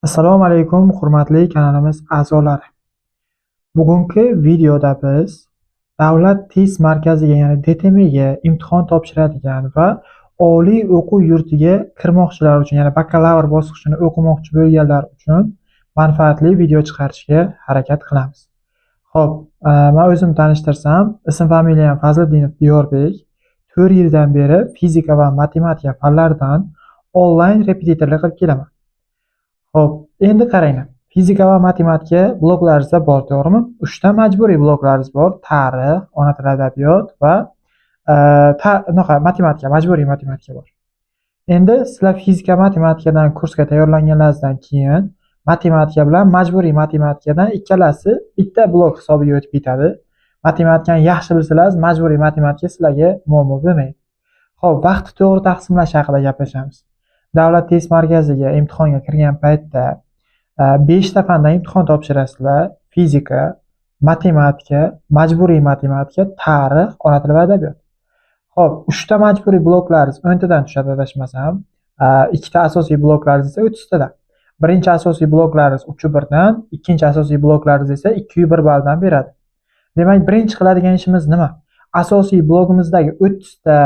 Assalomu alaykum, hurmatli kanalimiz a'zolari. Bugungi videoda biz Davlat test markaziga, ya'ni DTMga imtihon topshiradigan va oliy o'quv yurtiga kirmoqchilar uchun, ya'ni bakalavr bosqichini o'qimoqchi bo'lganlar uchun manfaatli video chiqarishga harakat qilamiz. Xo'p, men o'zim tanishtirsam, ism-familiyam Fazliddinov Diyorbek. 4 yildan beri fizika va matematika fanlaridan onlayn repetitorlik qilib kelaman. Xo'p, endi qarang. Fizika va matematika bloklaringizda bor, to'g'rimi? 3 ta majburiy bloklaringiz bor: tarix, ona tili adabiyot va matematika, majburiy matematika bor. Endi sizlar fizika matematikadan kursga tayyorlanganingizdan keyin matematika bilan majburiy matematikadan ikkalasi bitta blok hisobiga o'tib ketadi. Matematikani yaxshi bilsangiz, majburiy matematika sizlarga muammo bo'lmaydi. Xo'p, vaqtni to'g'ri taqsimlash haqida gaplashamiz. Davlat test markaziga imtihonga kirgan paytda 5 ta fandan imtihon topshirasizlar: fizika, matematika, majburiy matematika, tarix, ona tili va adabiyot. Xo'p, 3 ta majburiy bloklaringiz 10 tadan tushadi adashmasam. 2 ta asosiy bloklaringiz esa 30 tadan. Birinchi asosiy bloklaringiz 3.1 dan, ikkinchi asosiy bloklaringiz esa 2.1 balldan beradi. Demak, birinchi qiladigan ishimiz nima? Asosiy blogimizdagi 30 ta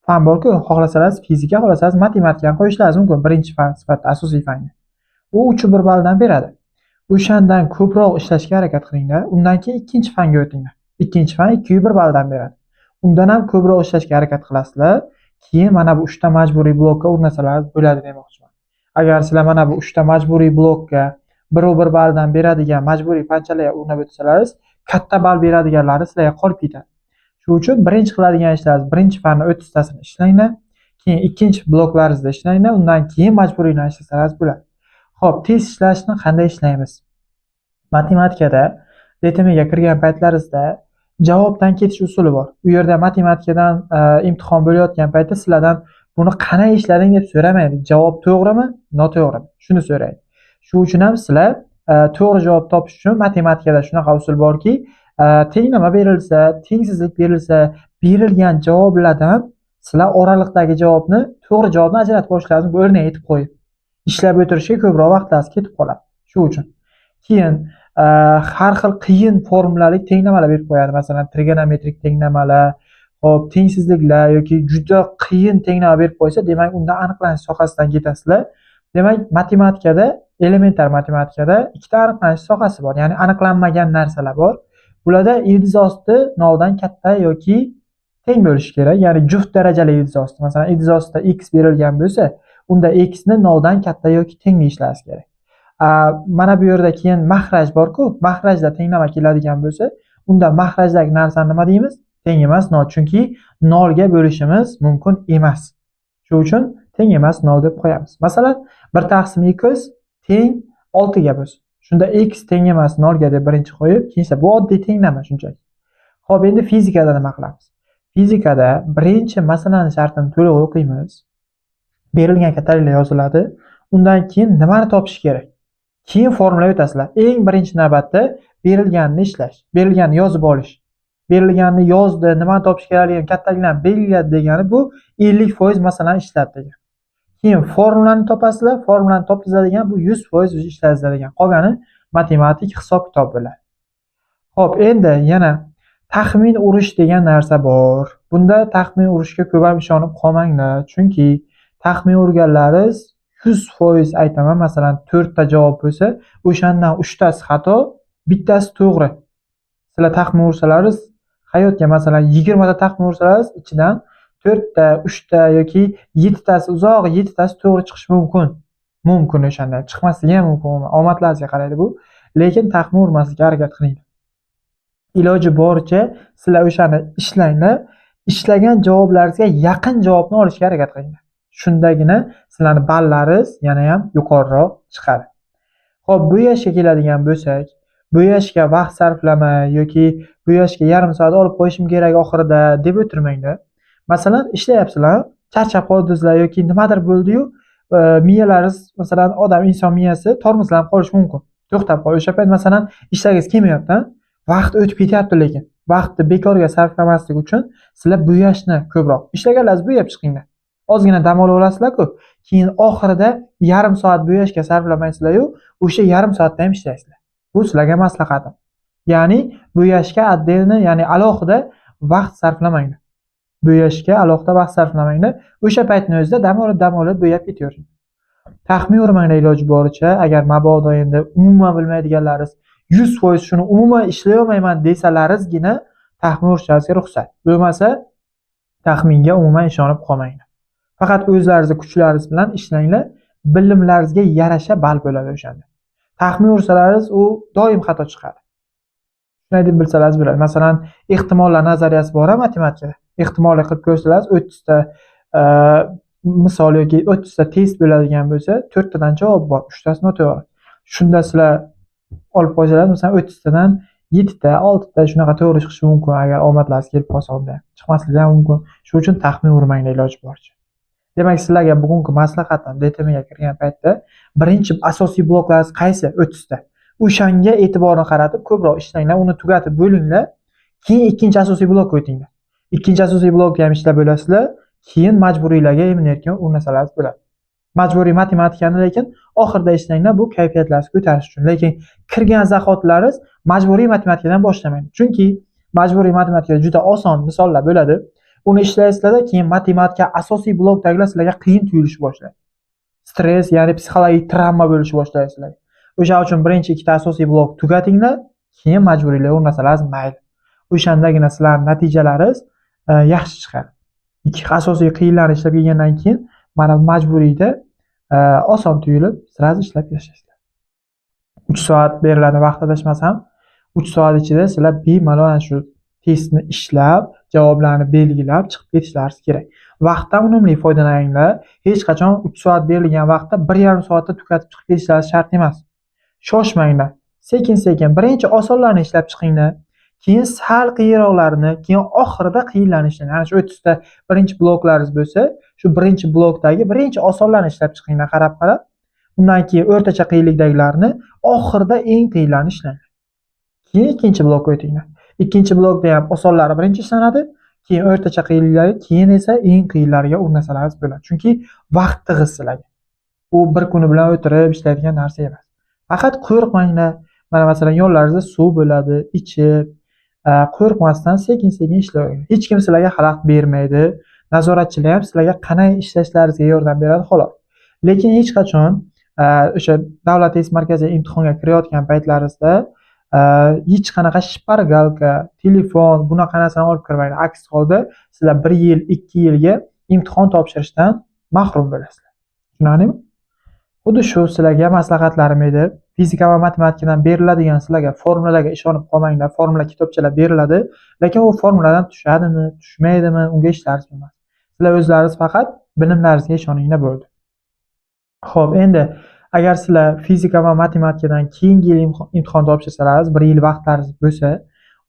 fan borku, xohlasangiz fizika, xohlasangiz matematikani qo'yishingiz mumkin birinchi fan sifatida asosiy fanga. U 3.1 balldan beradi. O'shandan ko'proq ishlashga harakat qilinglar. Undan keyin ikkinchi fanga o'tinglar. Ikkinchi fan 2.1 balldan beradi. Undan ham ko'proq ishlashga harakat qilasizlar. Keyin mana bu 3 ta majburiy blokka o'rnasalar bo'ladi demoqchiman. Agar sizlar mana bu 3 ta majburiy blokka 1.1 balldan beradigan majburiy fanchalarga o'rnab o'tsalaringiz, katta ball beradiganlari sizlarga qolib ketadi. Shuning uchun birinchi qiladigan ishlaringiz birinchi fanning 30 tasini ishlanglar, keyin ikkinchi bloklaringizda ishlanglar, undan keyin majburiylarni ishlasangiz bo'ladi. Xo'p, test ishlashni qanday ishlaymiz? Matematikada DTMga kirgan paytlaringizda javobdan ketish usuli bor. U yerda matematikadan imtihon bo'layotgan paytda sizlardan buni qanday ishlading deb so'ramaydi. Javob to'g'rimi, noto'g'rimi? Shuni so'raydi. Shuning uchun ham sizlar to'g'ri javob topish uchun matematikada shunaqa usul borki, tenglama berilsa, tengsizlik berilsa, berilgan javoblardan sizlar oraliqdagi javobni, to'g'ri javobni ajratib olishlaringiz mumkin, o'rnak etib qo'yib. Ishlab o'tirishga ko'proq vaqtingiz ketib qoladi. Shuning uchun. Keyin har xil qiyin formulalik tenglamalar berib qo'yadi. Masalan, trigonometrik tenglamalar, hop, tengsizliklar yoki juda qiyin tenglama berib qo'ysa, demak, unda aniqlanish sohasidan ketasizlar. Demak, matematikada, elementar matematikada ikkita aniqlanish sohasi bor. Ya'ni aniqlanmagan narsalar bor. Bularda ildiz osti noldan katta yoki teng bo'lishi kerak. Ya'ni juft darajali ildiz osti. Masalan, ildiz ostida x berilgan bo'lsa, unda x ni noldan katta yoki teng deyishlaringiz kerak. Mana bu yerda keyin mahraj bor-ku, mahrajda tenglama keladigan bo'lsa, unda mahrajdagi narsani nima deymiz? Teng emas nol, chunki nolga bo'lishimiz mumkin emas. Shuning uchun teng emas nol deb qo'yamiz. Masalan, 1/x teng 6 ga bo'lsa, shunda x teng emas 0 ga deb birinchi qo'yib, keyin bu oddiy tenglama shunchaki. Xo'p, endi fizikada nima qilamiz? Fizikada birinchi masalani shartini to'liq o'qiymiz. Berilgan kattaliklar yoziladi. Undan keyin nimani topish kerak? Keyin formulaga o'tasizlar. Eng birinchi navbatda berilganini ishlash, berilganini yozib olish. Berilganini yozdi, nimani topish kerakligini kattaliklarni belgiladi degani bu 50% masalani ishladi degan. Keyin formulani topasizlar, formulani topizadigan bu 100% ishlaydigan. Qolgani matematik hisob-kitob bo'ladi. Xo'p, endi yana taxmin urish degan narsa bor. Bunda taxmin urishga ko'p ham ishonib qolmanglar, chunki taxmin urganlaringiz 100% aytaman, masalan 4 ta javob bo'lsa, o'shandan 3 tasi xato, bittasi to'g'ri. Sizlar taxmin ursalaringiz, hayotga masalan 20 ta taxmin ursalaringiz, ichidan 4 ta, 3 ta yoki 7 tasi uzoq, 7 tasi to'g'ri chiqishi mumkin. Mumkin o'shandan chiqmasligi ham mumkin. Omadlaringizga qaraydi bu. Lekin taxmin urmaslikka harakat qiling. Iloji boricha sizlar o'shani ishlanglar. Ishlagan javoblaringizga yaqin javobni olishga harakat qilinglar. Shundagina sizlarning ballaringiz yana ham yuqoriroq chiqadi. Xo'p, bu yoshga keladigan bo'lsak, bu yoshga vaqt sarflamay yoki bu yoshga yarim soat olib qo'yishim kerak oxirida deb o'tirmanglar. Masalan, ishlayapsizlar, charchab qoldingizlar yoki nimadir bo'ldi-yu, miyalaringiz, masalan, inson miyasi tormozlanib qolishi mumkin. To'xtab qolish. O'sha payt masalan, ishlagingiz kelmayapti, vaqt o'tib ketyapti, lekin vaqtni bekorga sarflamaslik uchun sizlar bu yoshni ko'proq ishlaganlaringiz bo'yab chiqinglar. Ozgina dam olib olasizlar-ku, keyin oxirida yarim soat bo'yashga sarflamaysizlar-yu, o'sha yarim soatda ham ishlaysizlar. Bu sizlarga maslahatim. Ya'ni bo'yashga отдельно, ya'ni alohida vaqt sarflamanglar. Bo'yashga alohida vaqt sarflamanglar. O'sha paytning o'zida dam olib bo'yab ketavering. Taxmin urmanglar iloji boricha. Agar mabodo endi umuman bilmaydiganlaringiz 100% shuni umuman ishlay olmayman desalaringizgina taxmin urishlaringizga ruxsat. Bo'lmasa taxminga umuman ishonib qolmanglar. Faqat o'zlaringizning kuchlaringiz bilan ishlanglar. Bilimlaringizga yarasha ball bo'ladi o'shanda. Taxmin ursalaringiz u doim xato chiqadi. Shunday deb bilsalaringiz bo'ladi. Masalan, ehtimollar nazariyasi bor matematikada. Ehtimolli qilib ko'rsangiz 30 ta misol yoki 30 ta test bo'ladigan bo'lsa, 4 tadan javob bor, 3 tasini o'tayveradi. Shunda sizlar olib qo'ysalar, masalan 30 tadan 7 ta, 6 ta shunaqa to'g'ri chiqishi mumkin agar omadlaringiz kelib qolsa unda. Chiqmasligi ham mumkin. Shuning uchun taxmin urmanglar iloji boricha. Demak, sizlarga bugungi maslahatim DTMga kirgan paytda birinchi asosiy bloklaringiz qaysi? 30 ta. O'shanga e'tiborni qaratib ko'proq ishlanglar, uni tugatib bo'linglar. Keyin ikkinchi asosiy blokka o'tinglar. Ikkinchi asosiy blokda ham ishlab bo'lasizlar. Keyin majburiylarga emin-erkin o'rnasalaringiz bo'ladi. Majburiy matematikani lekin oxirida ishlanglar, bu kayfiyatlaringizni ko'tarish uchun. Lekin kirgan zahotlaringiz majburiy matematikadan boshlamang. Chunki majburiy matematika juda oson misollar bo'ladi. Uni ishlaysizlarda keyin matematika asosiy blokdagilar sizlarga qiyin tuyulishi boshlaydi. Stress, ya'ni psixologik travma bo'lishi boshlaydi sizlarga. O'sha uchun birinchi ikkita asosiy blok tugatinglar, keyin majburiylar o'rnasalaringiz mayli. O'shandagina sizlarning natijalaringiz yaxshi chiqadi. Ikki asosiy qiyinlarni ishlab kelgandan keyin mana majburiyda oson tuyulib, sirasiz ishlab yashaysizlar. 3 soat beriladi vaqt adashmasam, 3 soat ichida sizlar bemalol shu testni ishlab, javoblarni belgilab chiqib ketishlaringiz kerak. Vaqtdan unumli foydalaninglar. Hech qachon 3 soat berilgan vaqtda 1,5 soatda tugatib chiqib ketishlaringiz shart emas. Shoshmanglar. Sekin-sekin birinchi osonlarni ishlab chiqinglar. Keyin sal qiyinroqlarini, keyin oxirida qiyinlarni ishlang. Ya'ni shu 30 ta birinchi bloklaringiz bo'lsa, shu birinchi blokdagi birinchi osonlarni ishlab chiqinglar qarab-qarab. Undan keyin o'rtacha qiyinlikdagilarni, oxirida eng qiyinlarni ishlang. Keyin ikkinchi blokka o'tinglar. Ikkinchi blokda ham osonlari birinchi ishlanadi, keyin o'rtacha qiyinliklari, keyin esa eng qiyinlariga o'rnasalaringiz bo'ladi. Chunki vaqt tig'iz sizlarga. U bir kuni bilan o'tirib ishlaydigan narsa emas. Faqat qo'rqmanglar. Mana masalan, yonlaringizda suv bo'ladi, ichib, qo'rqmasdan sekin-sekin ishlayvering. Hech kim sizlarga xalaqit bermaydi. Nazoratchilar ham sizlarga qanday ishlashlaringizga yordam beradi xolos. Lekin hech qachon o'sha davlat test markaziga imtihonga kirayotgan paytlaringizda hech qanaqa shpargalka, telefon, bunaqa narsani olib kirmanglar. Aks holda sizlar 1 yil, 2 yilga imtihon topshirishdan mahrum bo'lasizlar. Tushunarlimi? Xuddi shu sizlarga maslahatlarim edi. Fizika va matematikadan beriladigan sizlarga formulalarga ishonib qolmanglar. Formula kitobchalar beriladi, lekin u formuladan tushadimi, tushmaydimi, unga ishlaringiz emas. Sizlar o'zlaringiz faqat bilimlaringizga ishoninglar bo'ldi. Xo'p, endi agar sizlar fizika va matematikadan keyingi yil imtihon topshirsalaringiz, 1 yil vaqtlaringiz bo'lsa,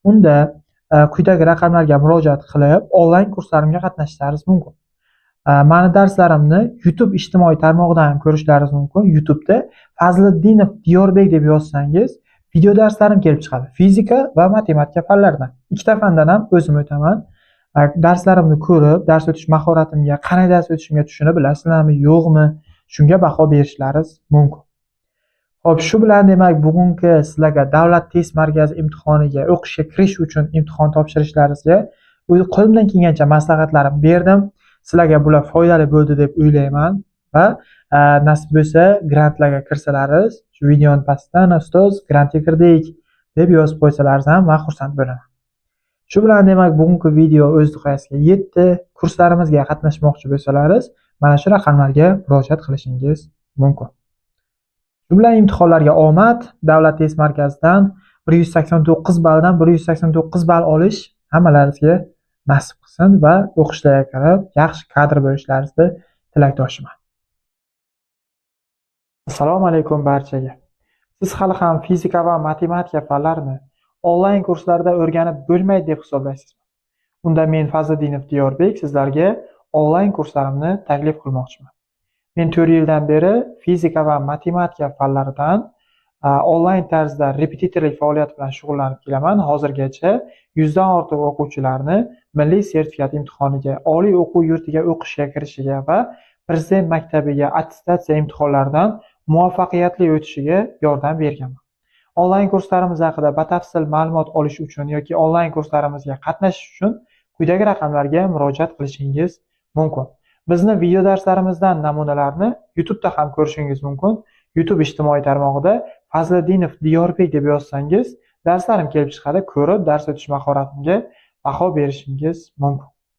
unda quyidagi raqamlarga murojaat qilib, onlayn kurslarimga qatnashishlaringiz mumkin. Mani darslarimni YouTube ijtimoiy tarmog'idan ham ko'rishlaringiz mumkin. YouTube'da Fazliddinov Diyorbek deb yozsangiz, video darslarim kelib chiqadi. Fizika va matematika fanlaridan. Ikkita fandan ham o'zim o'taman. Darslarimni ko'rib, dars o'tish mahoratimga, qanday dars o'tishimga tushunib bilasizlarmi, yo'qmi, shunga baho berishlaringiz mumkin. Xo'p, shu bilan demak, bugungi sizlarga davlat test markazi imtihoniga o'qishga kirish uchun imtihon topshirishlaringizga qo'limdan kelgancha maslahatlarim berdim. Sizlarga bular foydali bo'ldi deb o'ylayman va nasib bo'lsa grantlarga kirsalaringiz, shu videoni pastdan ustoz grantga kirdik deb yozib qo'ysalaringiz ham men xursand bo'laman. Shu bilan demak, bugungi video o'z nihoyasiga yetdi. Kurslarimizga qatnashmoqchi bo'lsalaringiz, mana shu raqamlarga murojaat qilishingiz mumkin. Shu bilan imtihonlarga omad. Davlat test markazidan 189 balldan 189 ball olish hammalaringizga nasib qilsin va o'qishlarga kirib, yaxshi kadr bo'lishlaringizni tilakdoshiman. Assalomu alaykum barchaga. Siz hali ham fizika va matematika fanlarini onlayn kurslarda o'rganib bo'lmaydi deb hisoblaysizmi? Unda men Fazliddinov Diyorbek sizlarga onlayn kurslarimni taklif qilmoqchiman. Men 4 yildan beri fizika va matematika fanlaridan onlayn tarzda repetitorlik faoliyat bilan shug'ullanib kelaman. Hozirgacha 100 dan ortiq o'quvchilarni milliy sertifikat imtihoniga, oliy o'quv yurtiga o'qishga kirishiga va Prezident maktabiga attestatsiya imtihonlaridan muvaffaqiyatli o'tishiga yordam berganman. Onlayn kurslarimiz haqida batafsil ma'lumot olish uchun yoki onlayn kurslarimizga qatnashish uchun quyidagi raqamlarga murojaat qilishingiz mumkin. Bizni video darslarimizdan namunalarni YouTube'da ham ko'rishingiz mumkin. YouTube ijtimoiy tarmog'ida Fazliddinov Diyorbek deb yozsangiz, darslarim kelib chiqadi. Ko'rib, dars o'tish mahoratimga baho berishingiz mumkin.